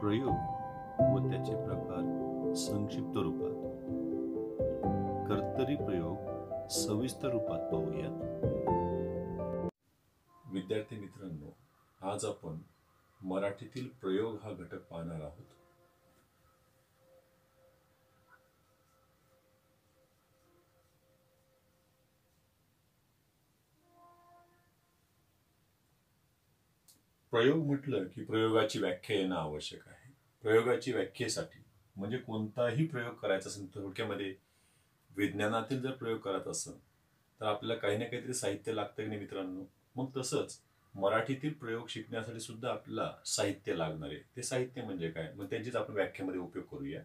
प्रयोग व त्याचे प्रकार संक्षिप्त रूपात, कर्तरी प्रयोग सविस्तर रूपात पाहूयात. विद्यार्थी मित्रांनो, आज आपण मराठीतील प्रयोग हा घटक पाहणार आहोत. प्रयोग म्हटलं की प्रयोगाची व्याख्या येणं आवश्यक आहे. प्रयोगाची व्याख्येसाठी म्हणजे कोणताही प्रयोग करायचा असेल, थोडक्यामध्ये विज्ञानातील जर प्रयोग करायचा असेल तर आपल्याला काही ना काहीतरी साहित्य लागतं की नाही मित्रांनो. मग तसंच मराठीतील प्रयोग शिकण्यासाठी सुद्धा आपल्याला साहित्य लागणार आहे. ते साहित्य म्हणजे काय, मग त्यांचीच आपण व्याख्येमध्ये उपयोग करूया.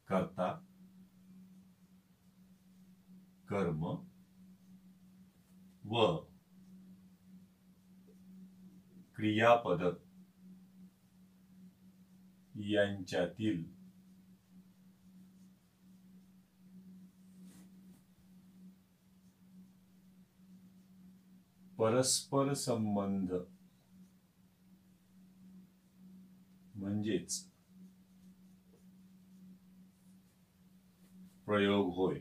कर्ता, कर्म व क्रियापद यांच्यातील परस्पर संबंध म्हणजेच प्रयोग होय.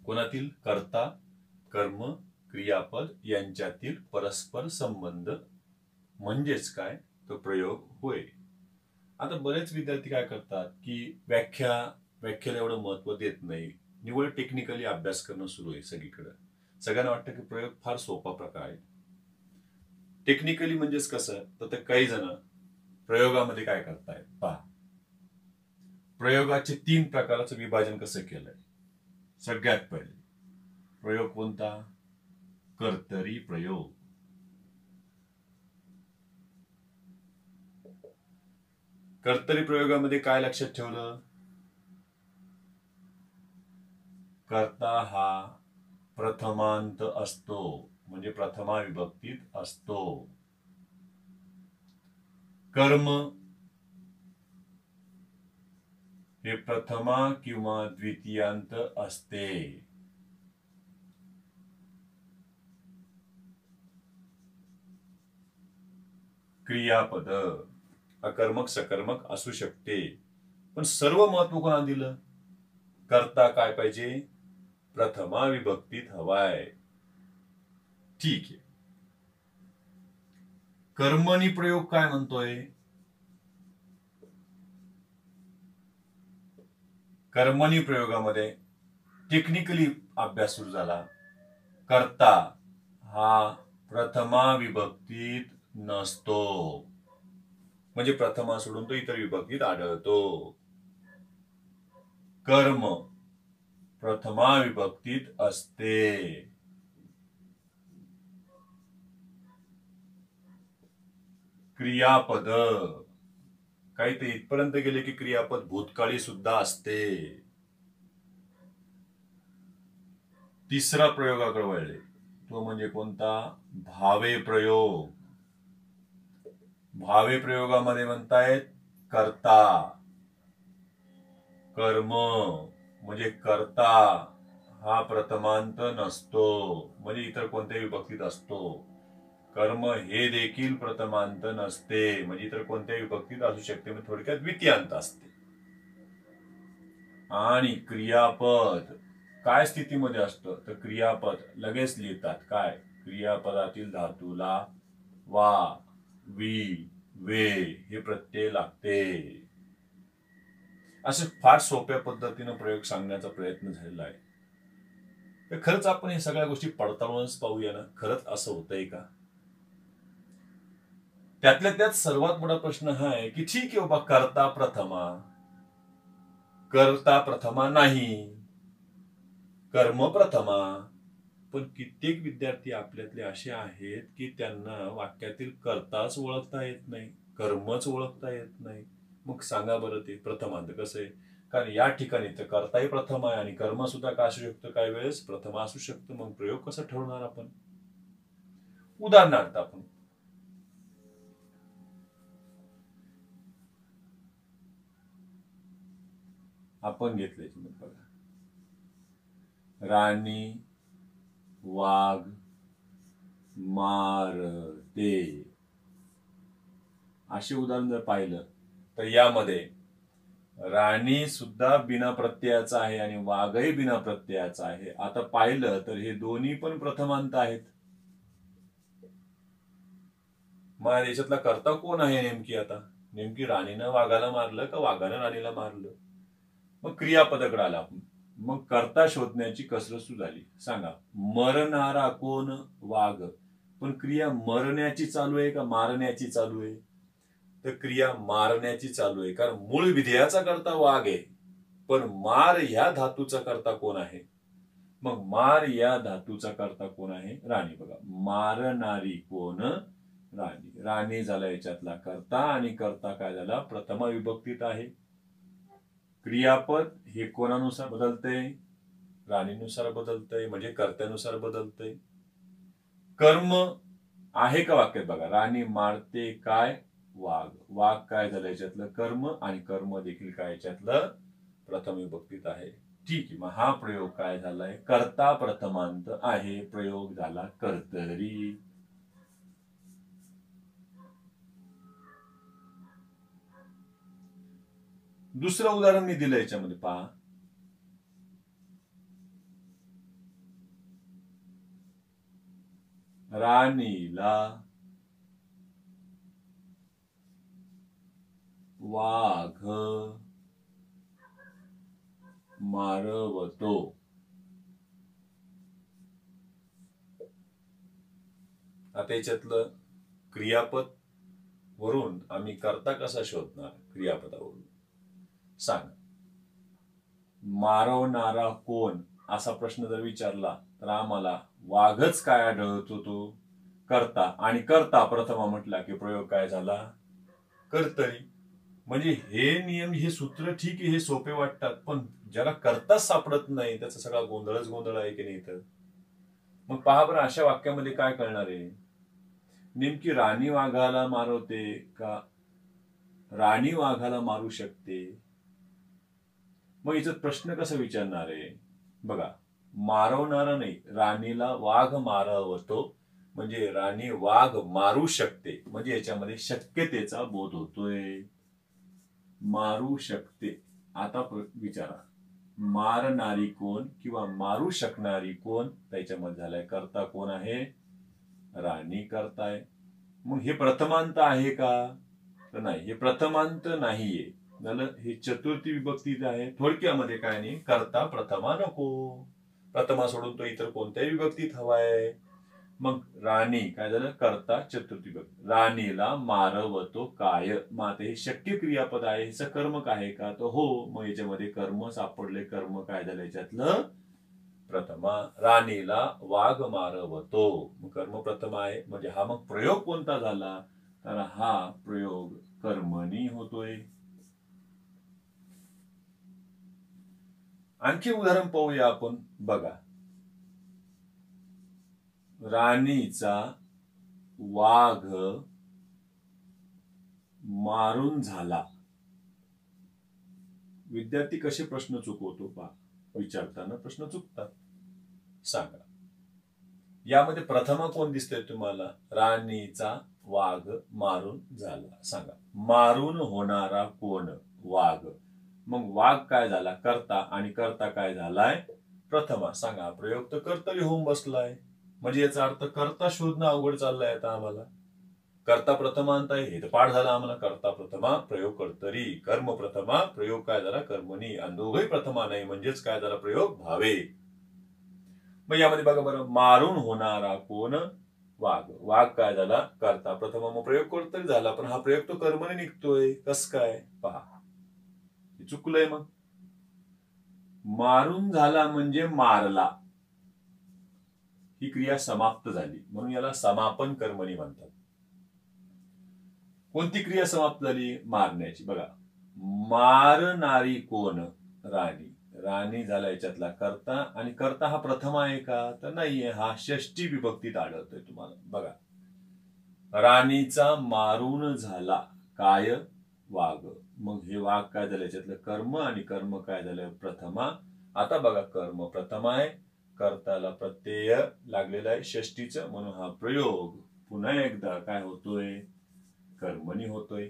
कोणातील? कर्ता, कर्म, क्रियापद यांच्यातील परस्पर संबंध म्हणजेच काय, तो प्रयोग होय. आता बरेच विद्यार्थी काय करतात की व्याख्याला एवढं महत्व देत नाही. निवड टेक्निकली अभ्यास करणं सुरू आहे सगळीकडे. सगळ्यांना वाटतं की प्रयोग फार सोपा प्रकार आहे. टेक्निकली म्हणजेच कसं, तर ते काही जण प्रयोगामध्ये काय करतायत पहा. प्रयोगाचे 3 प्रकाराचं विभाजन कसं केलंय. सगळ्यात पहिले प्रयोग कोणता? कर्तरी प्रयोग. कर्तरी प्रयोगामध्ये काय लक्षात ठेवलं? कर्ता हा प्रथमांत असतो, म्हणजे प्रथमा विभक्तीत असतो. कर्म हे प्रथमा किंवा द्वितीयांत असते. क्रियापद अकर्मक सकर्मक असू शकते, पण सर्व महत्व कोणाला दिलं? कर्ता काय पाहिजे? प्रथमा विभक्तीत हवाय. ठीक आहे. कर्मणी प्रयोग काय म्हणतोय? कर्मणी प्रयोगामध्ये टेक्निकली अभ्यास सुरू झाला. कर्ता हा प्रथमा विभक्तीत नसतो, म्हणजे प्रथमा सोडून तो इतर विभक्तीत आढळतो. कर्म प्रथमा विभक्तीत असते. क्रियापद काही ते इथपर्यंत गेले की क्रियापद भूतकाळी सुद्धा असते. तिसरा प्रयोगाकडे वळले, तो म्हणजे कोणता? भावे प्रयोग. भावे प्रयोगामध्ये म्हणतायत कर्ता, कर्म म्हणजे कर्ता हा प्रथमांत नसतो, म्हणजे इतर कोणत्याही विभक्तीत असतो. कर्म हे देखील प्रथमांत नसते, म्हणजे इतर कोणत्याही विभक्तीत असू शकते, म्हणजे थोडक्यात द्वितीयांत असते. आणि क्रियापद काय स्थितीमध्ये असतं? तर क्रियापद लगेच लिहितात काय? क्रियापदातील धातूला वा, वी, वे हे प्रत्यय लागते. असं फार सोप्या पद्धतीनं प्रयोग सांगण्याचा प्रयत्न झालेला आहे. तर खरंच आपण हे सगळ्या गोष्टी पडताळूनच पाहूया ना, खरंच असं होतंय का? त्यातल्या त्यात सर्वात मोठा प्रश्न हा आहे की ठीक आहे बाबा, कर्ता प्रथमा नाही, कर्म प्रथमा. पण कित्येक विद्यार्थी आपल्यातले असे आहेत की त्यांना वाक्यातील कर्ताच ओळखता येत नाही, कर्मच ओळखता येत नाही. मग सांगा बरं, ते प्रथमांत कसं आहे? कारण या ठिकाणी तर कर्ताही प्रथम आहे आणि कर्म सुद्धा काय असू शकतं, काही वेळेस प्रथम असू शकतं. मग प्रयोग कसा ठरवणार आपण? उदाहरणार्थ आपण आपण घेतले बघा, राणी वाघ मारते, असे उदाहरण जर पाहिलं तर यामध्ये राणी सुद्धा बिना प्रत्ययाचा आहे आणि वाघही बिना प्रत्ययाचा आहे. आता पाहिलं तर हे दोन्ही पण प्रथमांत आहेत. मग याच्यातला कर्ता कोण आहे नेमकी? आता नेमकी राणीनं वाघाला मारलं का वाघानं राणीला मारलं? मग क्रियापदाकडे आला आपण. मग कर्ता शोधण्याची कसरत सुरू झाली. सांगा, मरणारा कोण? वाघ. पण क्रिया मरण्याची चालू आहे का मारण्याची चालू आहे? तर क्रिया मारण्याची चालू आहे, कारण मूळ विधेयाचा कर्ता वाघ आहे, पण मार या धातूचा कर्ता कोण आहे? मग मार या धातूचा कर्ता कोण आहे? राणी. बघा, मारणारी कोण? राणी. राणी झाला याच्यातला कर्ता आणि कर्ता काय झाला? प्रथमा विभक्तीत आहे. क्रियापद हे कोणानुसार बदलतंय? राणीनुसार बदलतंय, म्हणजे कर्त्यानुसार बदलतंय. कर्म आहे का वाक्यात? बघा, राणी मारते काय? वाघ. वाघ काय झालं याच्यातलं? कर्म, आणि कर्म देखील काय याच्यातलं? प्रथम विभक्तीत आहे. ठीक आहे, मग हा प्रयोग काय झालाय? कर्ता प्रथमांत आहे, प्रयोग झाला कर्तरी. दुसरं उदाहरण मी दिलं याच्यामध्ये, पहा. राणीला वाघ मारवतो. आता याच्यातलं क्रियापद वरून आम्ही कर्ता कसा शोधणार? क्रियापदावरून सांग. मारवणारा कोण असा प्रश्न जर विचारला तर आम्हाला वाघच काय आढळतो? तो कर्ता, आणि कर्ता प्रथमा म्हटला की प्रयोग काय झाला? कर्तरी. म्हणजे हे नियम, हे सूत्र ठीक आहे, हे सोपे वाटतात, पण ज्याला कर्ताच सापडत नाही त्याचा सगळा गोंधळच गोंधळ आहे की नाही? तर मग पहा बरं, अशा वाक्यामध्ये काय कळणार आहे? नेमकी राणी वाघाला मारवते का राणी वाघाला मारू शकते? मग याचा प्रश्न कसा विचारणार आहे? बघा, मारवणारा नाही, राणीला वाघ मारवतो, म्हणजे राणी वाघ मारू शकते, म्हणजे याच्यामध्ये शक्यतेचा बोध होतोय. मारू शकते. आता विचारा, मारणारी कोण किंवा मारू शकणारी कोण? त्याच्यामध्ये झालाय कर्ता कोण आहे? राणी कर्ता आहे. मग हे प्रथमांत आहे का? तर नाही, हे प्रथमांत नाहीये. झालं, हे चतुर्थी विभक्तीत आहे. थोडक्यामध्ये काय नाही, कर्ता प्रथमा नको, प्रथमा सोडून तो इतर कोणत्याही विभक्तीत हवाय. मग राणी काय झालं? कर्ता चतुर्थी विभक्ती. राणीला मारवतो काय? मग आता हे शक्य क्रियापद आहे, हे कर्म आहे का? तर हो. मग याच्यामध्ये कर्म सापडले. कर्म काय झालं याच्यातलं? प्रथमा. राणीला वाघ मारवतो, मग कर्म प्रथम आहे, म्हणजे हा मग प्रयोग कोणता झाला? तर हा प्रयोग कर्मणी होतोय. आणखी उदाहरण पाहूया आपण. बघा, राणीचा वाघ मारून झाला. विद्यार्थी कसे प्रश्न चुकवतो पहा, विचारताना प्रश्न चुकतात. सांगा, यामध्ये प्रथमा कोण दिसतंय तुम्हाला? राणीचा वाघ मारून झाला. सांगा, मारून होणारा कोण? वाघ. मग वाघ काय झाला? कर्ता, आणि कर्ता काय झालाय? प्रथमा. सांगा, प्रयोग तर कर्तरी होऊन बसलाय, म्हणजे याचा अर्थ कर्ता शोधणं अवघड चाललंय आता आम्हाला. कर्ता प्रथमांत आहे, हे तर पाठ झाला आम्हाला. कर्ता प्रथमा, प्रयोग कर्तरी. कर्म प्रथमा, प्रयोग काय झाला? कर्मणी. आणि दोघही प्रथमा नाही, म्हणजेच काय झाला? प्रयोग भावे. मग यामध्ये बघा बरं, मारून होणारा कोण? वाघ. वाघ काय झाला? कर्ता प्रथमा, मग प्रयोग कर्तरी झाला, पण हा प्रयोग तो कर्मने निघतोय. कस काय? पहा, चुकलंय. मग मारून झाला म्हणजे मारला, ही क्रिया समाप्त झाली, म्हणून याला समापन कर्मणी म्हणतात. कोणती क्रिया समाप्त झाली? मारण्याची. बघा, मारणारी कोण? राणी. राणी झाला याच्यातला कर्ता, आणि कर्ता हा प्रथम आहे का? तर नाहीये, हा षष्टी विभक्तीत आढळतोय तुम्हाला. बघा, राणीचा मारून झाला काय? वाघ. मग हे वाघ काय झालं, याच्यातलं कर्म आणि कर्म काय झालं प्रथमा. आता बघा कर्म प्रथमा आहे, कर्ताला प्रत्यय लागलेला आहे षष्टीचं, म्हणून हा प्रयोग पुन्हा एकदा काय होतोय, कर्मणी होतोय.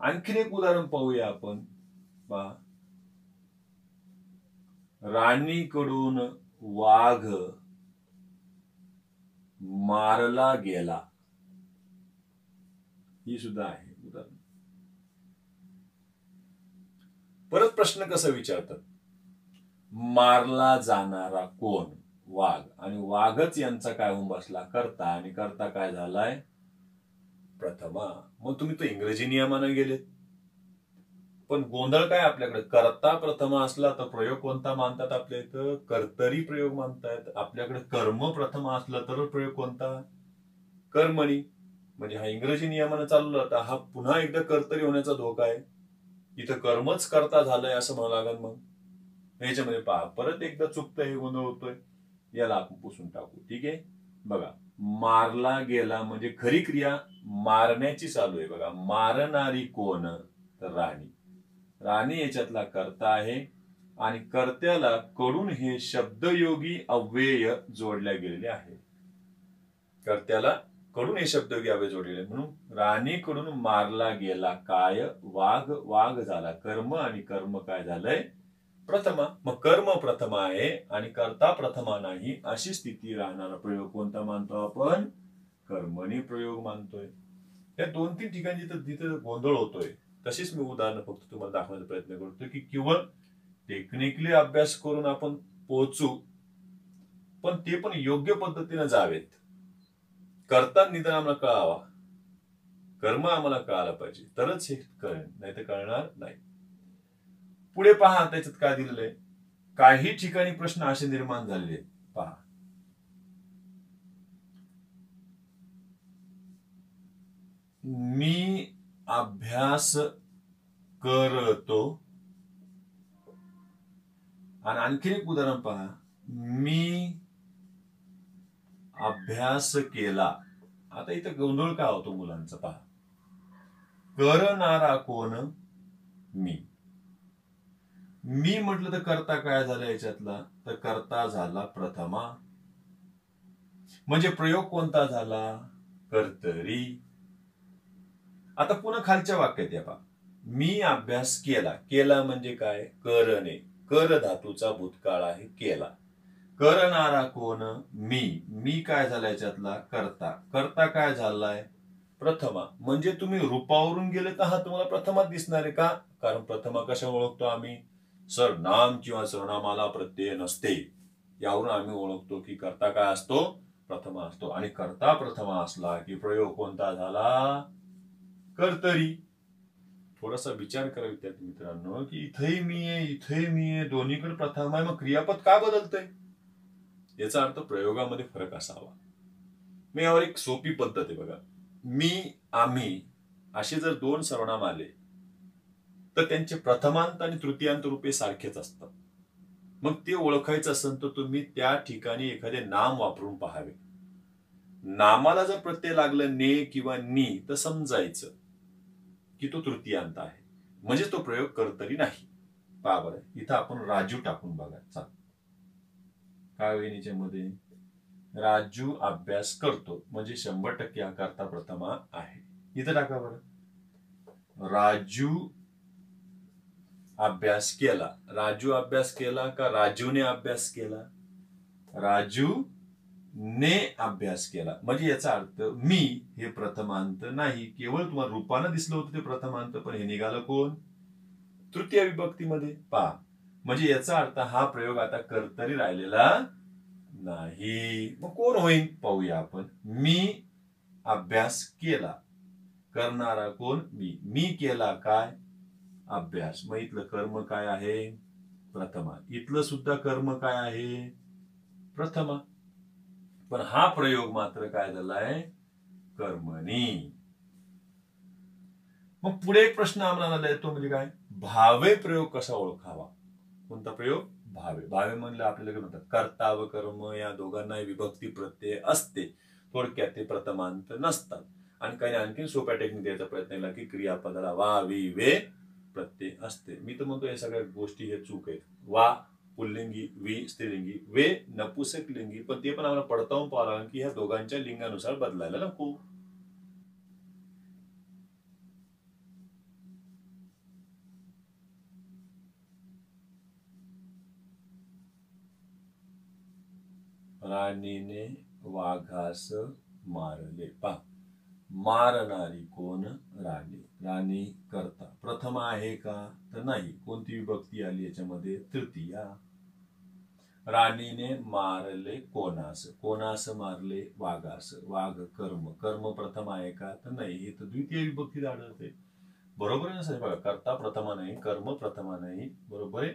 आणखीन एक उदाहरण पाहूया आपण. पहा, राणीकडून वाघ मारला गेला, ही सुद्धा आहे उदाहरण. परत प्रश्न कसा विचारतात, मारला जाणारा कोण, वाघ, आणि वाघच यांचा काय होऊन बसला, कर्ता, आणि कर्ता काय झालाय प्रथमा. मग तुम्ही तो इंग्रजी नियमाने गेलेत, पण गोंधळ काय आपल्याकडे, कर्ता प्रथमा असला तर प्रयोग कोणता मानतात आपल्या इथं, कर्तरी प्रयोग मानतात. आपल्याकडे कर्म प्रथमा असला तर प्रयोग कोणता, कर्मणी. म्हणजे हा इंग्रजी नियमाने चालला तर हा पुन्हा एकदा कर्तरी होण्याचा धोका आहे. इथं कर्मच कर्ता झालंय असं म्हणावं लागेल. मग याच्यामध्ये पहा, परत एकदा चुकतंय, हे गोंधळ होतोय, याला आपण पुसून टाकू. ठीक आहे, बघा, मारला गेला म्हणजे खरी क्रिया मारण्याची चालू आहे. बघा, मारणारी कोण, तर राणी. राणी याच्यातला कर्ता आहे, आणि कर्त्याला कडून हे शब्दयोगी अव्यय जोडल्या गेलेले आहे. कर्त्याला कडून हे शब्दयोगी अव्यय जोडलेले, म्हणून राणीकडून मारला गेला काय, वाघ. वाघ झाला कर्म, आणि कर्म काय झालंय प्रथमा. मग कर्म प्रथमा आहे आणि कर्ता प्रथमा नाही, अशी स्थिती राहणारा प्रयोग कोणता मानतो आपण, कर्मणी प्रयोग मानतोय. या 2-3 ठिकाणी जिथं गोंधळ होतोय, तशीच मी उदाहरण फक्त तुम्हाला दाखवण्याचा प्रयत्न करतोय की केवळ टेक्निकली अभ्यास करून आपण पोहोचू, पण ते पण योग्य पद्धतीने जावेत. कर्ता निदान आम्हाला कळावा, कर्म आम्हाला कळायला पाहिजे, तरच हे कळेल, नाही तर कळणार नाही. पुढे पहा, त्याच्यात काय दिलेलं आहे. काही ठिकाणी प्रश्न असे निर्माण झालेले आहेत. पहा, मी अभ्यास करतो, आणि आणखी एक उदाहरण पहा, मी अभ्यास केला. आता इथं गोंधळ काय होतो मुलांचा, पहा, करणारा कोण, मी. मी म्हटलं तर कर्ता काय झाला याच्यातला, तर कर्ता झाला प्रथमा. म्हणजे प्रयोग कोणता झाला, कर्तरी. आता पुन्हा खालच्या वाक्यात या पहा, मी अभ्यास केला. केला म्हणजे काय, करणे. कर धातूचा भूतकाळ आहे केला. करणारा कोण, मी. मी काय झाला याच्यातला, कर्ता. कर्ता काय झालाय प्रथमा. म्हणजे तुम्ही रूपावरून गेले तर हा तुम्हाला प्रथमाच दिसणार आहे. का, कारण प्रथमा कशा ओळखतो आम्ही, सरनाम किंवा सरनामाला प्रत्यय नसते, यावरून आम्ही ओळखतो की कर्ता काय असतो, प्रथमा असतो. आणि कर्ता प्रथमा असला की प्रयोग कोणता झाला, कर्तरी. थोडासा विचार करा विद्यार्थी मित्रांनो, की इथेही मी आहे, इथेही मी आहे, दोन्हीकडे प्रथमा आहे, मग क्रियापद का बदलतंय, याचा अर्थ प्रयोगामध्ये फरक असावा. मी यावर एक सोपी पद्धत आहे बघा. मी, आम्ही असे जर 2 सर्वनाम आले तर त्यांचे प्रथमांत आणि तृतीयांत रूपे सारखेच असतात. मग ते ओळखायचं असेल तर तुम्ही त्या ठिकाणी एखादे नाम वापरून पाहावे. नामाला जर प्रत्यय लागलं ने किंवा नी तर समजायचं की तो तृतीयांत आहे, म्हणजे तो प्रयोग कर्तरी नाही. पहा बरं, इथं आपण राजू टाकून बघा. चाल, काय होईल याच्यामध्ये, राजू अभ्यास करतो, म्हणजे 100% हा कर्ता प्रथमा आहे. इथं टाका बरं, राजू अभ्यास केला. राजू अभ्यास केला का राजूने अभ्यास केला, राजू ने अभ्यास केला. म्हणजे याचा अर्थ मी हे प्रथमांत नाही, केवळ तुम्हाला रूपानं दिसलं होतं ते प्रथमांत, पण हे निघालं कोण, तृतीय विभक्तीमध्ये. पहा, म्हणजे याचा अर्थ हा प्रयोग आता कर्तरी राहिलेला नाही. मग कोण होईल पाहूया आपण. मी अभ्यास केला, करणारा कोण, मी. मी केला काय, अभ्यास. मग इथलं कर्म काय आहे, प्रथमा. इथलं सुद्धा कर्म काय आहे, प्रथमा. पण हा प्रयोग मात्र काय झालाय, कर्मणी. मग पुढे एक प्रश्न आम्हाला येतो, म्हणजे काय, भावे प्रयोग कसा ओळखावा. कोणता प्रयोग, भावे. भावे म्हणलं आपल्याला म्हणतात कर्ता व कर्म या दोघांनाही विभक्ती प्रत्यय असते, थोडक्यात ते प्रथमांत नसतात. आणि काही आणखी सोप्या टेक्निक द्यायचा प्रयत्न केला की क्रियापदाला वा वी वे प्रत्यय असते. मी तर म्हणतो या सगळ्या गोष्टी हे चूक आहेत. वा पुल्लिंगी, वी स्त्रीलिंगी, वे नपुसकलिंगी, पण ते पण आम्हाला पडताळून पाहावं लागेल की ह्या दोघांच्या लिंगानुसार बदलायला नको. राणीने वाघास मारले. पा मारणारी कोण? राणी. राणी कर्ता प्रथम आहे का? तर नाही. कोणती विभक्ती आली याच्यामध्ये? तृतीया. राणीने मारले कोणास? कोणास मारले? वाघास. वाघ कर्म. कर्म प्रथम आहे का? तर नाही. हे तर द्वितीय विभक्तीत आढळते. बरोबर आहे ना सर? बघा, कर्ता प्रथमा नाही, कर्म प्रथमा नाही, बरोबर आहे.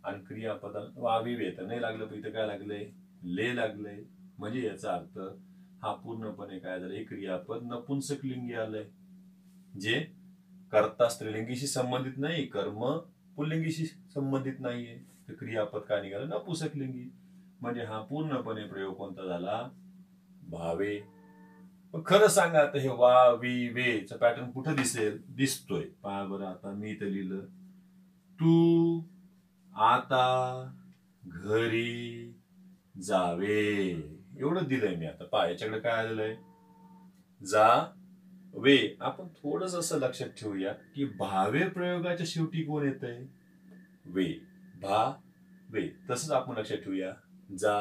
आणि क्रियापदा वावी वेत नाही लागलं, पण इथं काय लागलंय? ले लागलंय. म्हणजे याचा अर्थ हा पूर्णपणे काय झालं? क्रियापद नपुंसकलिंगी आलंय, जे कर्ता स्त्रीलिंगीशी संबंधित नाही, कर्म पुल्लिंगीशी संबंधित नाहीये. तर क्रियापद काय निघालं? नपुंसकलिंगी. म्हणजे हा पूर्णपणे प्रयोग कोणता झाला? भावे. खरं सांगा, आता हे वा वी वे चा पॅटर्न कुठं दिसेल? दिसतोय. पहा बरं, आता मी इथं लिहिलं, तू आता घरी जावे, एवढं दिलंय मी. आता पहा, याच्याकडे काय आलेलं आहे? जा वे. आपण थोडस असं लक्षात ठेवूया की भावे प्रयोगाच्या शेवटी कोण येतंय? वे. भा वे. तसंच आपण लक्षात ठेवूया, जा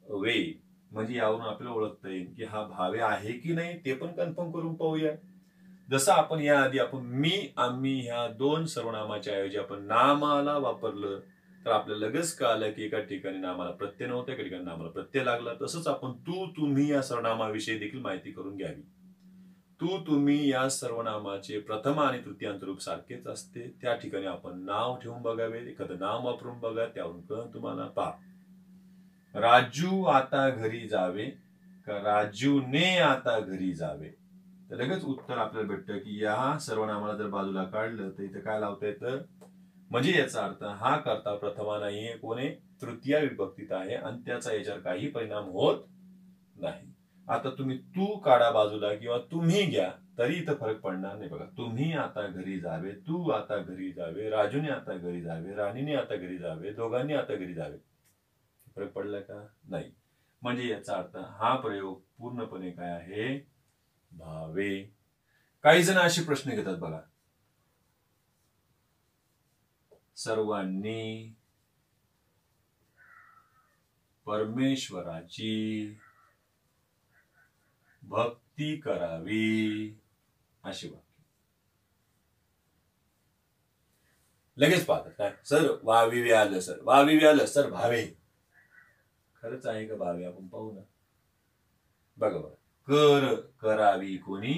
वे. म्हणजे यावरून आपल्याला ओळखता येईल की हा भावे आहे की नाही, ते पण कन्फर्म करून पाहूया. जसं आपण याआधी मी आम्ही ह्या दोन सर्वनामाच्या ऐवजी आपण नामाला वापरलं, तर आपल्याला लगेच कळालं की एका ठिकाणी नामाला प्रत्यय नव्हता, एका ठिकाणी नामाला प्रत्यय लागला. तसंच आपण तू तुम्ही या सर्वनामाविषयी देखील माहिती करून घ्यावी. तू तुम्ही या सर्वनामाचे प्रथम आणि तृतीयांत रूप सारखेच असते. त्या ठिकाणी आपण नाव ठेवून बघावे, एखादं नाव वापरून बघा, त्यावरून कळून तुम्हाला. पहा, राजू आता घरी जावे का राजूने आता घरी जावे? तर लगेच उत्तर आपल्याला भेटतं की या सर्वनामाला जर बाजूला काढलं तर इथं काय लावता येतं? म्हणजे याचा अर्थ हा कर्ता प्रथमा नाहीये, कोणी तृतीय विभक्तीत आहे आणि त्याचा याच्यावर काही परिणाम होत नाही. आता तुम्ही तू काढा बाजूला किंवा तुम्ही घ्या, तरी इथं फरक पडणार नाही. बघा, तुम्ही आता घरी जावे, तू आता घरी जावे, राजूने आता घरी जावे, राणीने आता घरी जावे, दोघांनी आता घरी जावे. फरक पडला का? नाही. म्हणजे याचा अर्थ हा प्रयोग पूर्णपणे काय आहे? भावे. काही जण असे प्रश्न घेतात बघा, सर्वांनी परमेश्वराची भक्ती करावी, अशी वाक्य लगेच पाहतात. काय सर वाविवे आलं, सर वाविवे आलं, सर भावे. खरंच आहे का भावे? आपण पाहू ना. बघा बघा, कर करावी कोणी?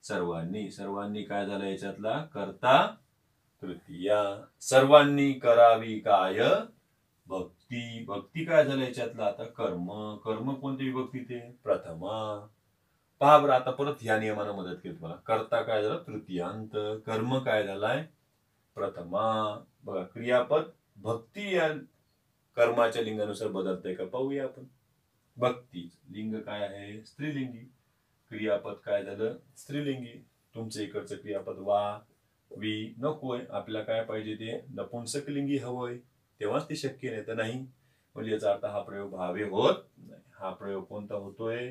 सर्वांनी. सर्वांनी काय झालं याच्यातला? कर्ता तृतीया. सर्वांनी करावी काय? भक्ती. भक्ती काय झालं याच्यातला? आता कर्म. कर्म कोणती विभक्ती? ते प्रथमा. पहा बरं, आता परत ह्या नियमानं मदत केली तुम्हाला. कर्ता काय झालं? तृतीयांत. कर्म काय झालाय? प्रथमा. बघा, क्रियापद भक्ती या कर्माच्या लिंगानुसार बदलतंय का पाहूया आपण. भक्ती लिंग काय आहे? स्त्रीलिंगी. क्रियापद काय झालं? स्त्रीलिंगी. तुमचं इकडचं क्रियापद वा वी नकोय, आपल्याला काय पाहिजे? ते नपुंसकलिंगी हवंय, तेव्हाच ते शक्य नाही तर नाही. म्हणजे याचा अर्थ हा प्रयोग भावे होत नाही. हा प्रयोग कोणता होतोय?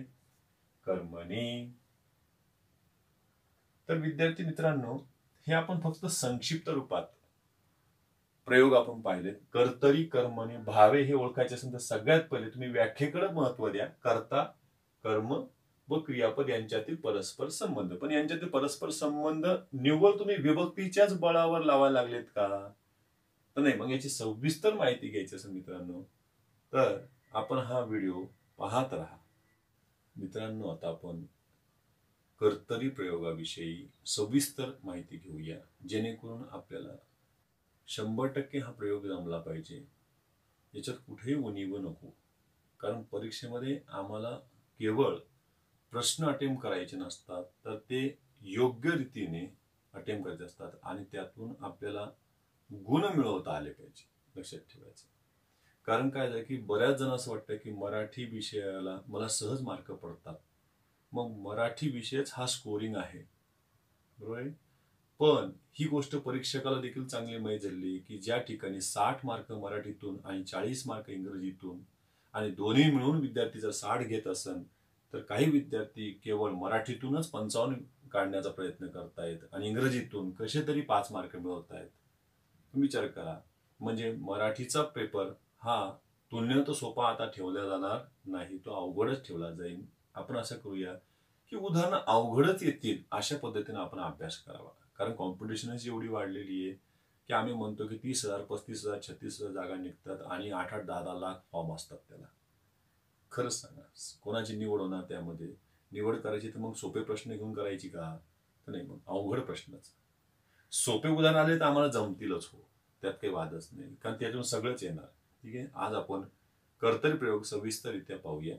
कर्मणी. तर विद्यार्थी मित्रांनो, हे आपण फक्त संक्षिप्त रूपात प्रयोग आपण पाहिले. कर्तरी कर्मणी भावे हे ओळखायचे असेल तर सगळ्यात पहिले तुम्ही व्याख्येकडे महत्व द्या. कर्ता कर्म व क्रियापद यांच्यातील परस्पर संबंध. पण यांच्यातील परस्पर संबंध निव्वळ तुम्ही विभक्तीच्याच बळावर लावायला लागलेत का? तर नाही. मग याची सविस्तर माहिती घ्यायची असेल मित्रांनो, तर आपण हा व्हिडिओ पाहत राहा. मित्रांनो, आता आपण कर्तरी प्रयोगाविषयी सविस्तर माहिती घेऊया, जेणेकरून आपल्याला 100% हा प्रयोग जमला पाहिजे. याच्यात कुठेही उणीव नको. कारण परीक्षेमध्ये आम्हाला केवळ प्रश्न अटेम्प्ट करायचे नसतात, तर ते योग्य रीतीने अटेम्प्ट करायचे असतात आणि त्यातून आपल्याला गुण मिळवता आले पाहिजे. लक्षात ठेवायचं. कारण काय झालं की बऱ्याच जण असं वाटतं की मराठी विषयाला मला सहज मार्क पडतात, मग मराठी विषयच हा स्कोरिंग आहे, बरोबर आहे. पण ही गोष्ट परीक्षकाला देखील चांगली माहीत झाली की ज्या ठिकाणी 60 मार्क मराठीतून आणि 40 मार्क इंग्रजीतून आणि दोन्ही मिळून विद्यार्थी जर 60 घेत असेल तर काही विद्यार्थी केवळ मराठीतूनच 55 काढण्याचा प्रयत्न करतायत आणि इंग्रजीतून कसे तरी 5 मार्क मिळवतायत. तुम्ही विचार करा, म्हणजे मराठीचा पेपर हा तुलनेत सोपा आता ठेवला जाणार नाही, तो अवघडच ठेवला जाईल. आपण असं करूया की उदाहरणं अवघडच येतील अशा पद्धतीने आपण अभ्यास करावा. कारण कॉम्पिटिशनच एवढी वाढलेली आहे की आम्ही म्हणतो की 30,000, 35,000, 36,000 जागा निघतात आणि 8-8, 10-10 लाख फॉर्म असतात त्याला. खरंच सांगा, कोणाची निवड होणार त्यामध्ये? निवड करायची तर मग सोपे प्रश्न घेऊन करायची का? तर नाही, मग अवघड प्रश्नच. सोपे उदाहरण आले तर आम्हाला जमतीलच, हो, त्यात काही वादच नाही, कारण त्यातून सगळंच येणार. ठीक आहे, आज आपण कर्तरी प्रयोग सविस्तररित्या पाहूया.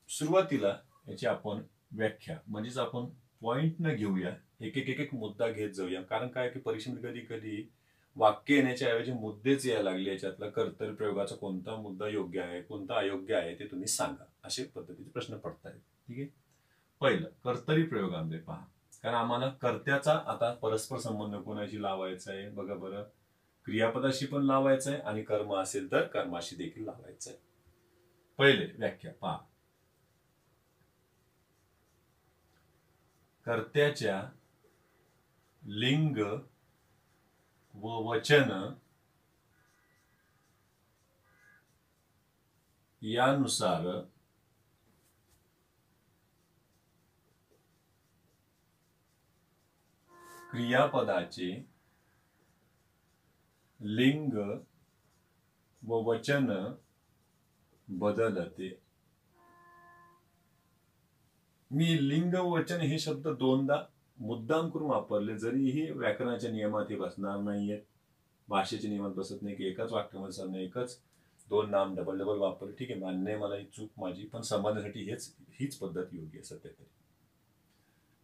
सुरुवातीला याची आपण व्याख्या म्हणजेच आपण पॉइंट न घेऊया, एक एक एक एक मुद्दा घेत जाऊया. कारण काय की परीक्षेमध्ये कधी कधी वाक्य येण्याच्या ऐवजी मुद्देच यायला लागले. याच्यातला कर्तव्य प्रयोगाचा कोणता मुद्दा योग्य आहे, कोणता अयोग्य आहे ते तुम्ही सांगा, असे पद्धतीचे प्रश्न पडतायत. ठीक आहे, पहिलं कर्तरी प्रयोगामध्ये पहा, कारण आम्हाला कर्त्याचा आता परस्पर संबंध कोणाशी लावायचा आहे बघा बरं. क्रियापदाशी पण लावायचा आहे आणि कर्म असेल तर कर्माशी देखील लावायचं आहे. पहिले व्याख्या पहा, कर्त्याच्या लिंग व वचन यानुसार क्रियापदाचे लिंग व वचन बदलते. मी लिंग व वचन हे शब्द दोनदा मुद्दाम करून वापरले, जरीही व्याकरणाच्या नियमात हे बसणार नाहीये, भाषेच्या नियमात बसत नाही की एकाच वाक्यामध्ये एकच दोन नाम डबल डबल वापरले. ठीक आहे, मान्य आहे मला, ही चूक माझी, पण संबंधासाठी हीच पद्धत योग्य आहे सध्या तरी.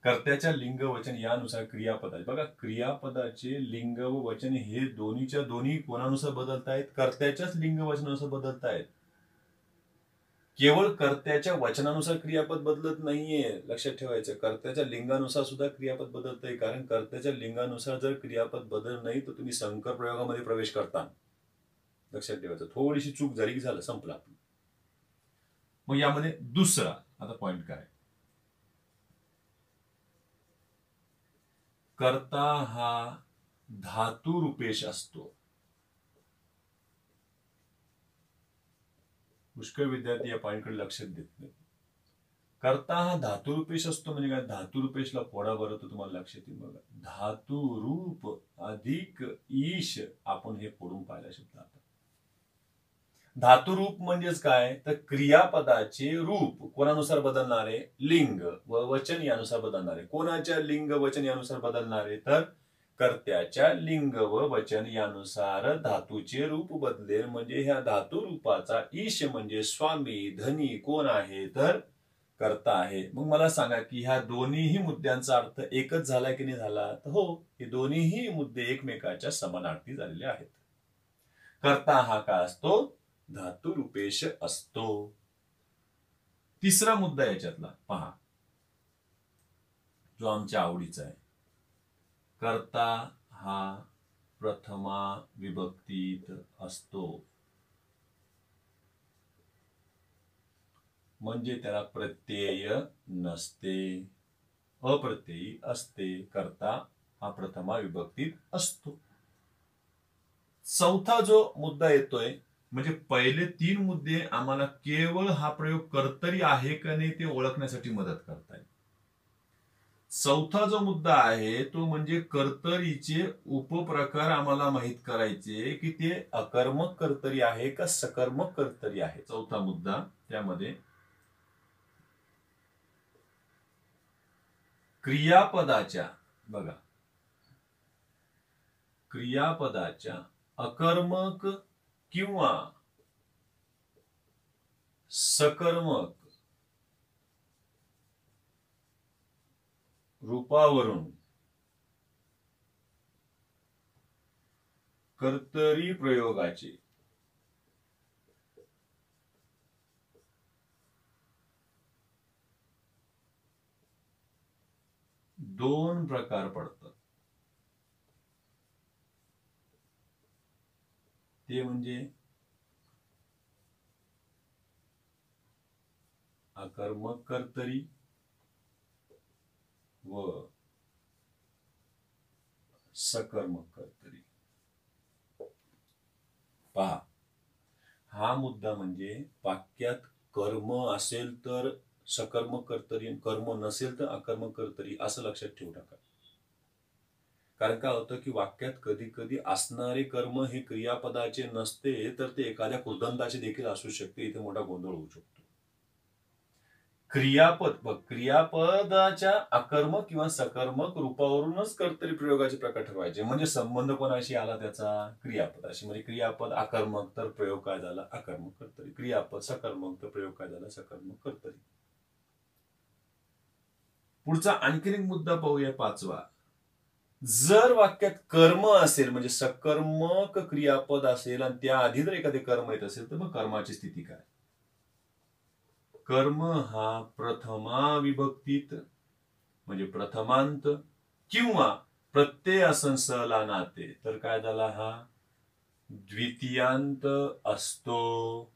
कर्त्याच्या लिंग वचन यानुसार क्रियापदाचे, बघा क्रियापदाचे लिंग व वचन हे दोन्हीच्या दोन्ही कोणानुसार बदलतायत? कर्त्याच्याच लिंग वचनानुसार बदलतायत. केवळ कर्त्याच्या वचनानुसार क्रियापद बदलत नाहीये, लक्षात ठेवायचं. कर्त्याच्या लिंगानुसार सुद्धा क्रियापद बदलतंय, कारण कर्त्याच्या लिंगानुसार जर क्रियापद बदल नाही तर तुम्ही संकर प्रयोगामध्ये प्रवेश करता. लक्षात ठेवायचं, थोडीशी चूक झाली की झालं, संपलं आपलं. मग यामध्ये दुसरा आता पॉइंट काय, कर्ता हा धातू रूपेश असतो. पुष्कळ विद्यार्थी या पॉइंटकडे लक्ष देत नाही. कर्ता हा धातुरूपेश असतो म्हणजे काय? धातुरूपेशला फोडा बरं तर तुम्हाला लक्षात येईल. बघा, धातुरूप अधिक ईश, आपण हे फोडून पाहिला शब्द. आता धातुरूप म्हणजेच काय, तर क्रियापदाचे रूप कोणानुसार बदलणारे? लिंग व वचन यानुसार बदलणारे. कोणाच्या लिंग वचन यानुसार बदलणारे? तर कर्त्याच्या लिंग व वचन यानुसार धातूचे रूप बदलेल. म्हणजे ह्या धातू रूपाचा ईश म्हणजे स्वामी धनी कोण आहे? तर कर्ता आहे. मग मला सांगा की ह्या दोन्हीही मुद्द्यांचा अर्थ एकच झाला की नाही झाला? तर हो, हे दोन्हीही मुद्दे एकमेकाच्या समानार्थी झालेले आहेत. कर्ता हा काय असतो? धातू रूपेश असतो. तिसरा मुद्दा याच्यातला पहा, जो आमच्या आवडीचा आहे. कर्ता हा प्रथमा विभक्तीत असतो, म्हणजे त्याला प्रत्यय नसते, अप्रत्ययी असते. कर्ता हा प्रथमा विभक्तीत असतो. चौथा जो मुद्दा येतोय, म्हणजे पहिले तीन मुद्दे आम्हाला केवळ हा प्रयोग कर्तरी आहे का नाही ते ओळखण्यासाठी मदत करतायत. चौथा जो मुद्दा आहे तो म्हणजे कर्तरीचे उपप्रकार आम्हाला माहित करायचे की ते अकर्मक कर्तरी आहे का सकर्मक कर्तरी आहे. चौथा मुद्दा त्यामध्ये क्रियापदाच्या, बघा, क्रियापदाच्या अकर्मक किंवा सकर्मक रूपावरून कर्तरी प्रयोगाचे दोन प्रकार पडतात. ते म्हणजे अकर्मक कर्तरी व सकर्मक कर्तरी. पहा, हा मुद्दा म्हणजे वाक्यात कर्म असेल तर सकर्मक कर्तरी, कर्म नसेल तर अकर्मक कर्तरी, असं लक्षात ठेवू नका. कारण काय होतं की वाक्यात कधी कधी असणारे कर्म हे क्रियापदाचे नसते तर ते एखाद्या कृदंताचे देखील असू शकते. इथे मोठा गोंधळ होऊ शकतो. क्रियापदाच्या अकर्मक किंवा सकर्मक रूपावरूनच कर्तरी प्रयोगाचे प्रकार ठरवायचे. म्हणजे संबंध कोणाशी आला त्याचा? क्रियापदाशी. म्हणजे क्रियापद अकर्मक तर प्रयोग काय झाला? अकर्मक कर्तरी. क्रियापद सकर्मक तर प्रयोग काय झाला? सकर्मक कर्तरी. पुढचा आणखीन एक मुद्दा पाहूया, 5वा. जर वाक्यात कर्म असेल म्हणजे सकर्मक क्रियापद असेल आणि त्या आधी जर एखादे कर्म येत असेल तर मग कर्माची स्थिती काय? कर्म हा प्रथमा विभक्तीत म्हणजे प्रथमांत किंवा प्रत्यय असंसला नाते तर काय झाला? हा द्वितीयांत असतो.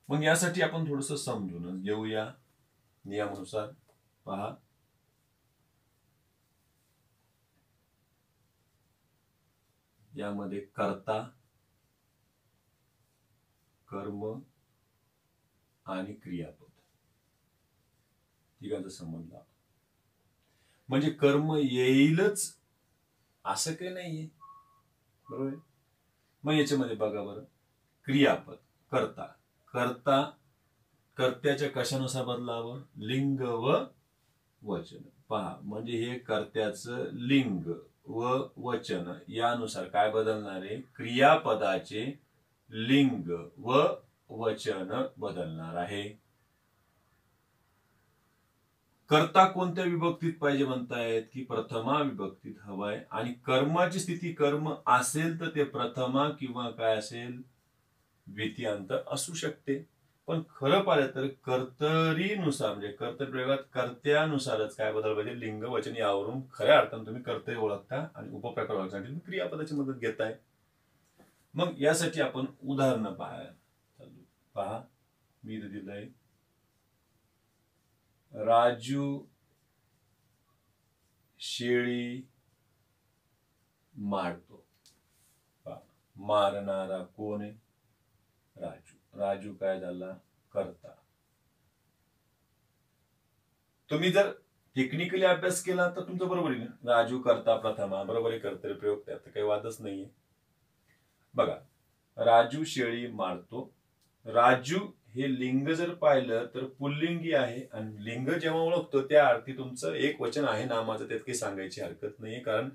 मग यासाठी आपण थोडस समजून घेऊया नियमानुसार. पहा, यामध्ये कर्ता, कर्म आणि क्रियापद तिघांचा संबंध. म्हणजे कर्म येईलच असं काही नाहीये, बरोबर. मग याच्यामध्ये बघा बरं, क्रियापद कर्ता, कर्ता कर्त्याच्या कशानुसार बदलावं? लिंग व वचन. पहा, म्हणजे हे कर्त्याचं लिंग व वचन यानुसार काय बदलणार आहे? क्रियापदाचे लिंग व वचन बदलणार आहे. कर्ता कोणत्या विभक्तीत पाहिजे म्हणतायत? की प्रथमा विभक्तीत हवाय. आणि कर्माची स्थिती कर्म असेल तर ते प्रथमा किंवा काय असेल? द्वितीयांत असू शकते. पण खरं पाहिलं तर कर्तरीनुसार म्हणजे कर्तरी प्रयोगात कर्त्यानुसारच काय बदल पाहिजे? लिंग वचन यावरून खऱ्या अर्थाने तुम्ही कर्तरी ओळखता आणि उपप्रकार ओळखण्यासाठी तुम्ही क्रियापदाची मदत घेताय. मग यासाठी आपण उदाहरणं पहा, मी इथं दिलंय, राजू शेळी मारतो. मारणारा कोण आहे? राजू. राजू काय झाला? कर्ता. तुम्ही जर टेक्निकली अभ्यास केला तर तुमचं बरोबर आहे ना, राजू कर्ता प्रथमा, बरोबर आहे. कर्तरी प्रयोग, त्यात काही वादच नाहीये. बघा, राजू शेळी मारतो. राजू हे लिंग जर पाहिलं तर पुल्लिंगी आहे आणि लिंग जेव्हा ओळखतो त्या अर्थी तुमचं एक वचन आहे नामाचं, त्यात काही सांगायची हरकत नाहीये. कारण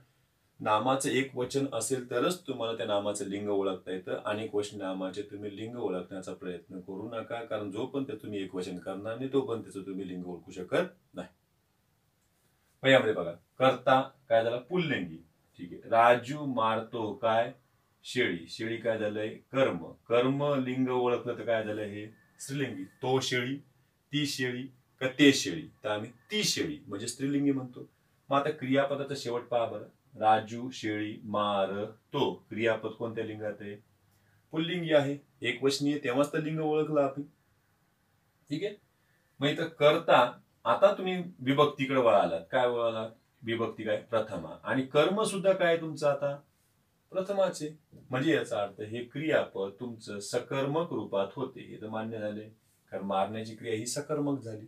नामाचं एक वचन असेल तरच तुम्हाला त्या नामाचं लिंग ओळखता येतं. अनेक वचन नामाचे तुम्ही लिंग ओळखण्याचा प्रयत्न करू नका, कारण जोपर्यंत तुम्ही एक वचन करणार नाही तोपर्यंत त्याचं तुम्ही लिंग ओळखू शकत नाही. मग यामध्ये बघा, कर्ता काय झाला? पुल्लिंगी. ठीक आहे. राजू मारतो काय? शेळी. शेळी काय झालंय? कर्म. कर्म लिंग ओळखलं तर काय झालं? हे स्त्रीलिंगी. तो शेळी, ती शेळी का ते शेळी? तर आम्ही ती शेळी म्हणजे स्त्रीलिंगी म्हणतो. मग आता क्रियापदाचा शेवट पहा बरं. राजू शेळी मारतो. क्रियापद कोणत्या लिंगात आहे? पुल्लिंगी आहे. एक वचनी आहे तेव्हाच तर लिंग ओळखलं आपण. ठीक आहे. मग इथं कर्ता, आता तुम्ही विभक्तीकडे वळालात. काय वळालात? विभक्ती काय? प्रथमा. आणि कर्म सुद्धा काय तुमचं आता? प्रथमाचे. म्हणजे याचा अर्थ हे क्रियापद तुमचं सकर्मक रूपात होते. हे तर मान्य झाले, कारण मारण्याची क्रिया ही सकर्मक झाली.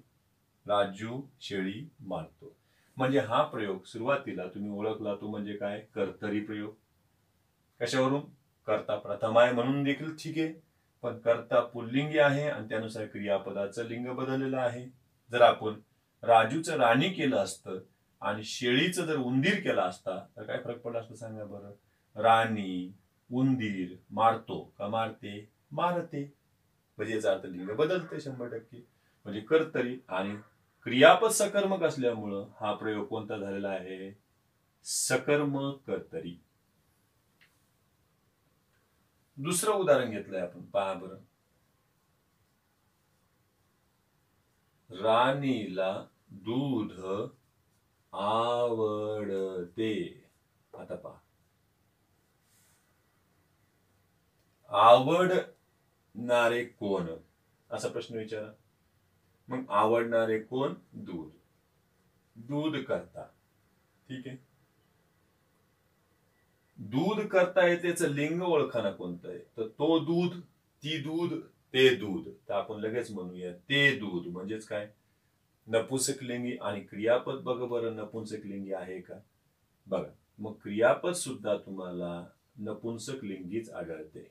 राजू शेळी मारतो. म्हणजे हा प्रयोग सुरुवातीला तुम्ही ओळखला तो म्हणजे काय? कर्तरी प्रयोग. कशावरून? कर्ता प्रथम आहे म्हणून देखील ठीक आहे, पण कर्ता पुल्लिंगी आहे आणि त्यानुसार क्रियापदाचं लिंग बदललेलं आहे. जर आपण राजूचं राणी केलं असतं आणि शेळीचं जर उंदीर केला असता तर काय फरक पडला असतं सांगा बरं? राणी उंदीर मारतो का मारते? मारते. म्हणजे याचा अर्थ लिंग बदलते 100%. म्हणजे कर्तरी आणि क्रियापद सकर्मक असल्यामुळं हा प्रयोग कोणता झालेला आहे? सकर्मक कर्तरी. दुसरं उदाहरण घेतलंय आपण, पहा बरं. राणीला दूध आवडते. आता पहा, आवडणारे कोण असा प्रश्न विचारा. मग आवडणारे कोण? दूध. दूध करता. ठीक आहे. दूध करता येतेच लिंग ओळखाना कोणतं आहे? तर तो दूध, ती दूध, ते दूध. तर आपण लगेच म्हणूया ते दूध. म्हणजेच काय? नपुंसकलिंगी. आणि क्रियापद बघ बरं नपुंसकलिंगी आहे का? बघा, मग क्रियापद सुद्धा तुम्हाला नपुंसकलिंगीच आढळते.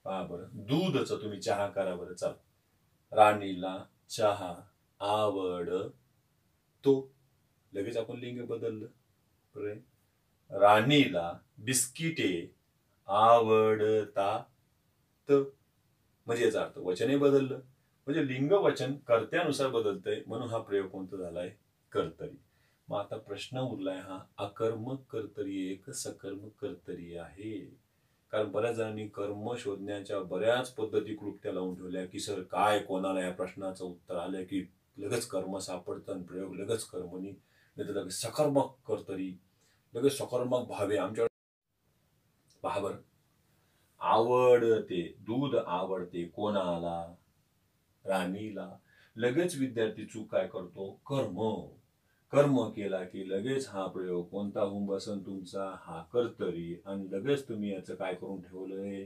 पहा बरं, दूधचं तुम्ही चहा करा बरं. चल, राणीला चहा आवडतो. लगेच आपण लिंग बदललं. बरं, राणीला बिस्किटे आवडतात. म्हणजे याचा अर्थ वचनही बदललं. म्हणजे लिंग वचन कर्त्यानुसार बदलतंय, म्हणून हा प्रयोग कोणता झालाय? कर्तरी. मग आता प्रश्न उरलाय हा अकर्मक कर्तरी आहे का सकर्मक कर्तरी आहे? कारण बऱ्याच जणांनी कर्म शोधण्याच्या बऱ्याच पद्धती क्लुप्त्या लावून ठेवल्या की सर काय कोणाला या प्रश्नाचं उत्तर आलं की लगेच कर्म सापडतं आणि प्रयोग लगेच कर्मणी, नाही तर लगेच सकर्मक कर्तरी, लगेच सकर्मक भावे आमच्या. पहा बरं, आवडते, दूध आवडते कोणाला? राणीला. लगेच विद्यार्थी चूक काय करतो? कर्म. कर्म केला की लगेच हा प्रयोग कोणता होऊन बसन तुमचा? हा कर्तरी. आणि लगेच तुम्ही याचं काय करून ठेवलंय?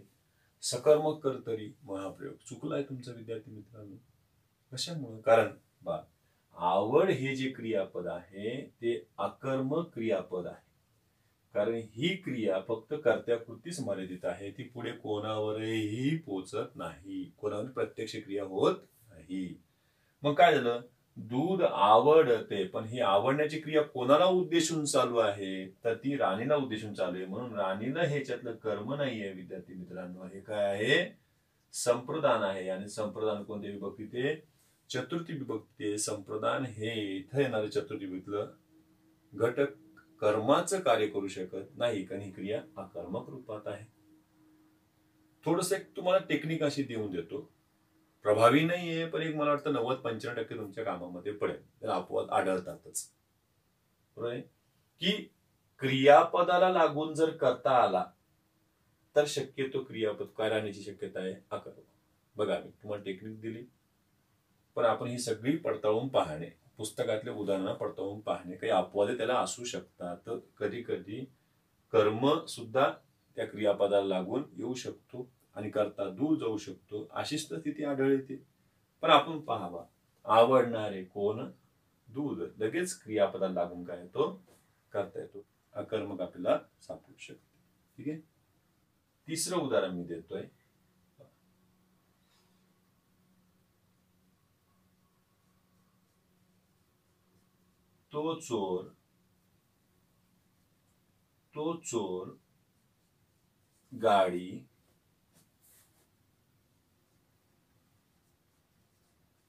सकर्मक कर्तरी. मग हा प्रयोग चुकलाय तुमचा विद्यार्थी मित्रांनो. कशामुळे? कारण बा आवड हे जे क्रियापद आहे ते अकर्मक क्रियापद आहे. कारण ही क्रिया फक्त कर्त्यापुरतीच मर्यादित आहे. ती पुढे कोणावरही पोचत नाही, कोणावर प्रत्यक्ष क्रिया होत नाही. मग काय झालं? दूध आवडते, पण ही आवडण्याची क्रिया कोणाला उद्देशून चालू आहे? तर ती राणीला उद्देशून चालू आहे. म्हणून राणीला ह्याच्यातलं कर्म नाहीये विद्यार्थी मित्रांनो. हे काय आहे? संप्रदान आहे. आणि संप्रदान कोणत्या विभक्ती? ते चतुर्थी विभक्ती. संप्रदान हे इथं येणारे चतुर्थी विभक्तीतलं घटक कर्माचं कार्य करू शकत नाही, कारण ही क्रिया अकर्मक रूपात आहे. थोडस एक तुम्हाला टेक्निक अशी देऊन देतो. प्रभावी नाहीये, पण एक मला वाटतं 90-95% तुमच्या कामामध्ये पडेल. तर अपवाद आढळतातच. बरोबर, की क्रियापदाला लागून जर करता आला तर शक्यतो क्रियापद काय राहण्याची शक्यता आहे? अकर्मक. बघा, मी तुम्हाला टेक्निक दिली, पण आपण ही सगळी पडताळून पाहणे, पुस्तकातले उदाहरणं पडताळून पाहणे, काही अपवादे त्याला असू शकतात. तर कधी कधी कर्म सुद्धा त्या क्रियापदाला लागून येऊ शकतो आणि करता दूर जाऊ शकतो, अशी स्थिती आढळ येते. पण आपण पाहावा, आवडणारे कोण? दूध. लगेच क्रियापदाला लागून काय येतो? करता येतो. अकर्मक आपल्याला सापडू शकते. ठीक आहे. तिसरं उदाहरण मी देतोय. तो चोर गाडी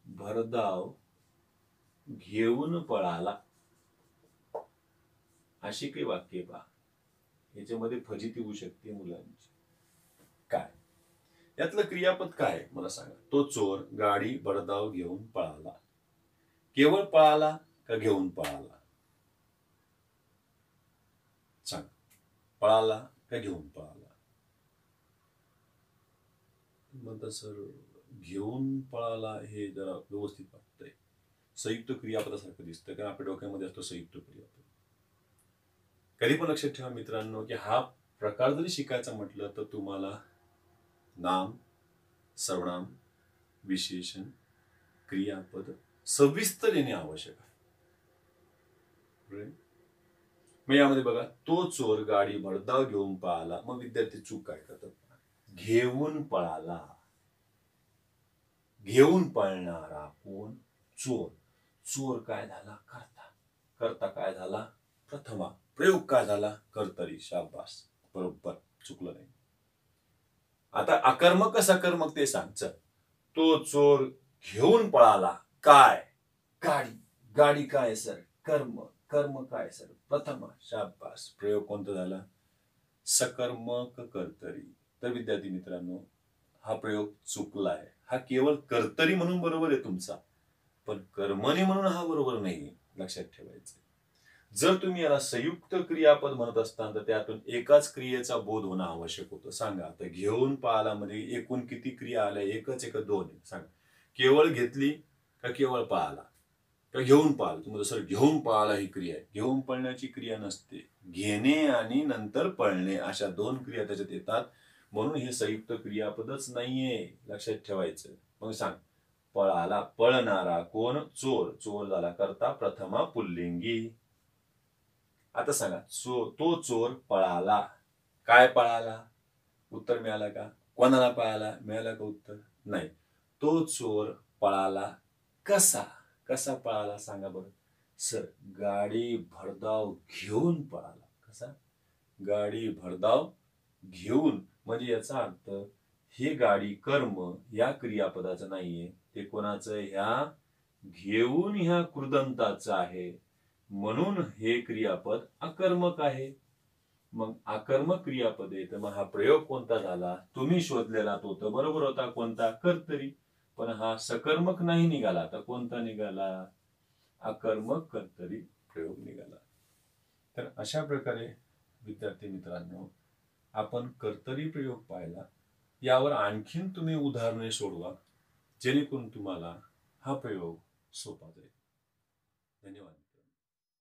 भरधाव घेऊन पळाला. अशी काही वाक्य पहा. याच्यामध्ये फजिती होऊ शकते मुलांची. काय यातलं क्रियापद काय मला सांगा? तो चोर गाडी भरधाव घेऊन पळाला. केवळ पळाला का घेऊन पळाला? सांग. पळाला का घेऊन पळाला? म्हणता सर घेऊन पळाला हे जरा व्यवस्थित वाटतंय. संयुक्त क्रियापदासारखं दिसतं, कारण आपल्या डोक्यामध्ये असतो संयुक्त क्रियापद. कधी पण लक्षात ठेवा मित्रांनो, की हा प्रकार जरी शिकायचा म्हटलं तर तुम्हाला नाम, सर्वनाम, विशेषण, क्रियापद सविस्तर येणे आवश्यक आहे. मग यामध्ये बघा, तो चोर गाडी भरधाव घेऊन पळाला. मग विद्यार्थी चूक काय करतात? घेऊन पळाला. घेऊन पळणारा कोण? चोर. चोर काय झाला? करता. करता काय झाला? प्रथमा. प्रयोग काय झाला? कर्तरी. शाबास, बरोबर, चुकलं नाही. आता अकर्मक का सकर्मक ते सांग. चल, तो चोर घेऊन पळाला काय? गाडी. गाडी काय सर? कर्म. कर्म काय सर? प्रथमा. शाबास. प्रयोग कोणता झाला? सकर्मक कर्तरी. तर विद्यार्थी मित्रांनो, हा प्रयोग चुकला आहे. हा केवळ कर्तरी म्हणून बरोबर आहे तुमचा, पण कर्मणी म्हणून हा बरोबर नाही. लक्षात ठेवायचं. जर तुम्ही याला संयुक्त क्रियापद म्हणत असताल तर त्यातून एकाच क्रियेचा बोध होणं आवश्यक होतं. सांगा आता, घेऊन पाळाला मध्ये एकूण किती क्रिया आल्या? एकच एक दोन? सांगा. केवळ घेतली का केवळ पाळाला का घेऊन पाळ? तुम्ही सर घेऊन पाळाला ही क्रिया आहे. घेऊन पळण्याची क्रिया नसते. घेणे आणि नंतर पळणे अशा दोन क्रिया त्याच्यात येतात, म्हणून हे संयुक्त क्रियापदच नाहीये. लक्षात ठेवायचं. मग सांग, पळाला. पळणारा कोण? चोर. चोर झाला कर्ता, प्रथमा पुल्लिंगी. आता सांगा, तो चोर पळाला. काय पळाला? उत्तर मिळालं का? कोणाला पळाला? मिळालं का उत्तर? नाही. तो चोर पळाला कसा? कसा पळाला सांगा बरं. सर, गाडी भरधाव घेऊन पळाला. कसा? गाडी भरधाव घेऊन. म्हणजे याचा अर्थ हे गाडी कर्म या क्रियापदाचं नाहीये, ते कोणाचं? ह्या घेऊन ह्या कृदंताचं आहे. म्हणून हे क्रियापद अकर्मक आहे. मग अकर्मक क्रियापद आहे, तर मग हा प्रयोग कोणता झाला? तुम्ही शोधलेला तो तर बरोबर होता. कोणता? कर्तरी. पण हा सकर्मक नाही निघाला, तर कोणता निघाला? अकर्मक कर्तरी प्रयोग निघाला. तर अशा प्रकारे विद्यार्थी मित्रांनो, आपण कर्तरी प्रयोग पाहिला. यावर आणखीन तुम्ही उदाहरणे सोडवा, जेणेकरून तुम्हाला हा प्रयोग सोपा जाईल. धन्यवाद.